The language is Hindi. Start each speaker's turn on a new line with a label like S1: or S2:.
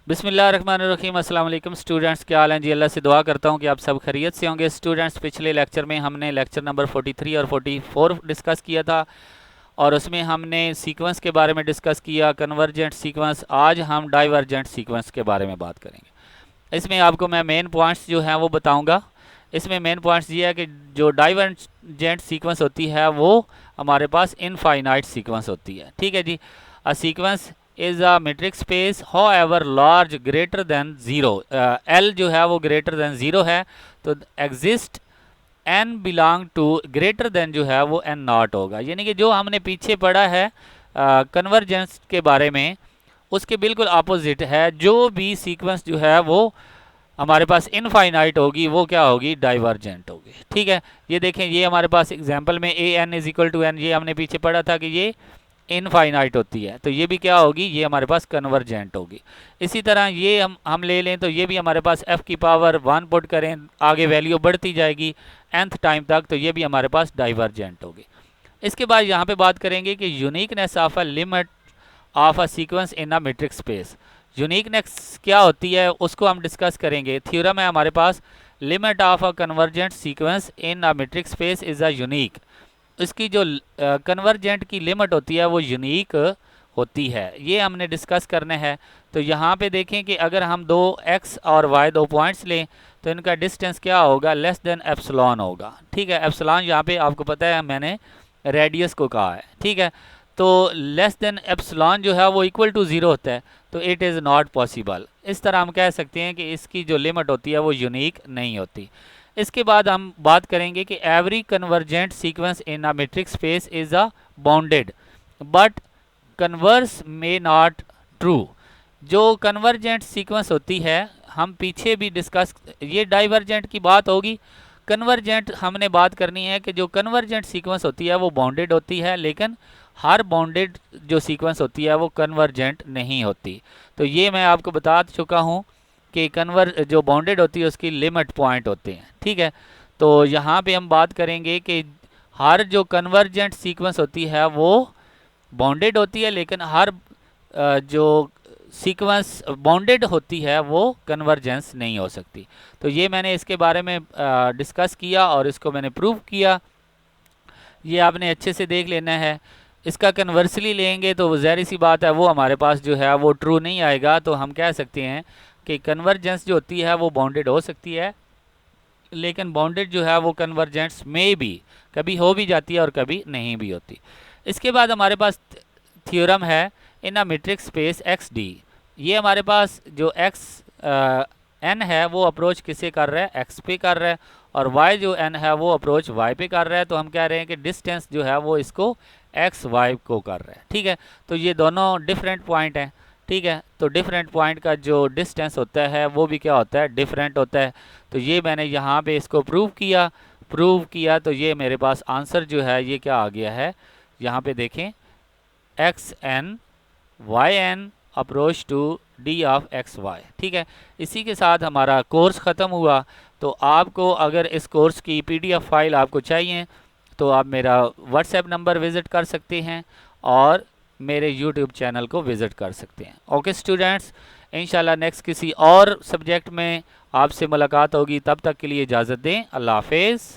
S1: बिस्मिल्लाहिर्रहमानिर्रहीम। अस्सलाम वालेकुम स्टूडेंट्स, क्या हाल हैं जी। अल्लाह से दुआ करता हूँ कि आप सब खैरियत से होंगे। स्टूडेंट्स, पिछले लेक्चर में हमने लेक्चर नंबर 43 और 44 डिस्कस किया था और उसमें हमने सीक्वेंस के बारे में डिस्कस किया, कन्वर्जेंट सीक्वेंस। आज हम डाइवर्जेंट सीक्वेंस के बारे में बात करेंगे। इसमें आपको मैं मेन पॉइंट्स जो हैं वो बताऊँगा। इसमें मेन पॉइंट्स ये है कि जो डाइवर्जेंट सीक्वेंस होती है वो हमारे पास इनफाइनाइट सीक्वेंस होती है। ठीक है जी। A sequence is a metric space however large greater than zero. L जो है वो ग्रेटर दैन ज़ीरो है तो exist n belong to greater than जो है वो एन नॉट होगा। यानी कि जो हमने पीछे पढ़ा है कन्वर्जेंस के बारे में, उसके बिल्कुल अपोजिट है। जो भी सीक्वेंस जो है वो हमारे पास इनफाइनाइट होगी वो क्या होगी, डाइवर्जेंट होगी। ठीक है, ये देखें, ये हमारे पास एग्जांपल में a n is equal to n, ये हमने पीछे पढ़ा था कि ये इनफाइनाइट होती है, तो ये भी क्या होगी, ये हमारे पास कन्वर्जेंट होगी। इसी तरह ये हम ले लें तो ये भी हमारे पास f की पावर 1 पुट करें, आगे वैल्यू बढ़ती जाएगी nth टाइम तक, तो ये भी हमारे पास डाइवर्जेंट होगी। इसके बाद यहाँ पे बात करेंगे कि uniqueness of a limit of a sequence in a matrix space. Uniqueness क्या होती है उसको हम डिस्कस करेंगे। थ्योरम है हमारे पास, limit of a convergent sequence in a metric space is a unique. इसकी जो कन्वर्जेंट की लिमिट होती है वो यूनिक होती है, ये हमने डिस्कस करना है। तो यहाँ पे देखें कि अगर हम दो x और y दो पॉइंट्स लें तो इनका डिस्टेंस क्या होगा, लेस देन एप्सिलॉन होगा। ठीक है, एप्सिलॉन यहाँ पे आपको पता है मैंने रेडियस को कहा है। ठीक है, तो लेस देन एप्सिलॉन जो है वो इक्वल टू ज़ीरो होता है, तो इट इज़ नॉट पॉसिबल। इस तरह हम कह सकते हैं कि इसकी जो लिमिट होती है वो यूनिक नहीं होती। इसके बाद हम बात करेंगे कि every convergent sequence in a metric space is a bounded but converse में नॉट ट्रू। जो कन्वर्जेंट सीक्वेंस होती है, हम पीछे भी डिस्कस, ये डाइवर्जेंट की बात होगी। कन्वर्जेंट हमने बात करनी है कि जो कन्वर्जेंट सीक्वेंस होती है वो बाउंडेड होती है, लेकिन हर बाउंडेड जो सीक्वेंस होती है वो कन्वर्जेंट नहीं होती। तो ये मैं आपको बता चुका हूँ कि जो बाउंडेड होती है उसकी लिमिट पॉइंट होते हैं। ठीक है, तो यहाँ पे हम बात करेंगे कि हर जो कन्वर्जेंट सीक्वेंस होती है वो बाउंडेड होती है, लेकिन हर जो सीक्वेंस बाउंडेड होती है वो कन्वर्जेंस नहीं हो सकती। तो ये मैंने इसके बारे में डिस्कस किया और इसको मैंने प्रूव किया, ये आपने अच्छे से देख लेना है। इसका कन्वर्सली लेंगे तो ज़ाहिर सी बात है वो हमारे पास जो है वो ट्रू नहीं आएगा। तो हम कह सकते हैं कि कन्वर्जेंस जो होती है वो बाउंडेड हो सकती है, लेकिन बाउंडेड जो है वो कन्वर्जेंस में भी कभी हो भी जाती है और कभी नहीं भी होती। इसके बाद हमारे पास थ्योरम है in a metric space X D. ये हमारे पास जो एक्स एन है वो अप्रोच किसे कर रहा है, एक्स पे कर रहा है, और वाई जो एन है वो अप्रोच वाई पे कर रहा है। तो हम कह रहे हैं कि डिस्टेंस जो है वो इसको एक्स वाई को कर रहा है। ठीक है, तो ये दोनों डिफरेंट पॉइंट हैं। ठीक है, तो डिफरेंट पॉइंट का जो डिस्टेंस होता है वो भी क्या होता है, डिफरेंट होता है। तो ये मैंने यहाँ पे इसको प्रूव किया तो ये मेरे पास आंसर जो है ये क्या आ गया है, यहाँ पे देखें, x n y n approach to d of x y. ठीक है, इसी के साथ हमारा कोर्स ख़त्म हुआ। तो आपको अगर इस कोर्स की पीडीएफ फाइल आपको चाहिए तो आप मेरा व्हाट्सएप नंबर विज़िट कर सकते हैं और मेरे यूट्यूब चैनल को विज़िट कर सकते हैं। ओके स्टूडेंट्स, इंशाल्लाह नेक्स्ट किसी और सब्जेक्ट में आपसे मुलाकात होगी। तब तक के लिए इजाज़त दें। अल्लाह हाफिज़।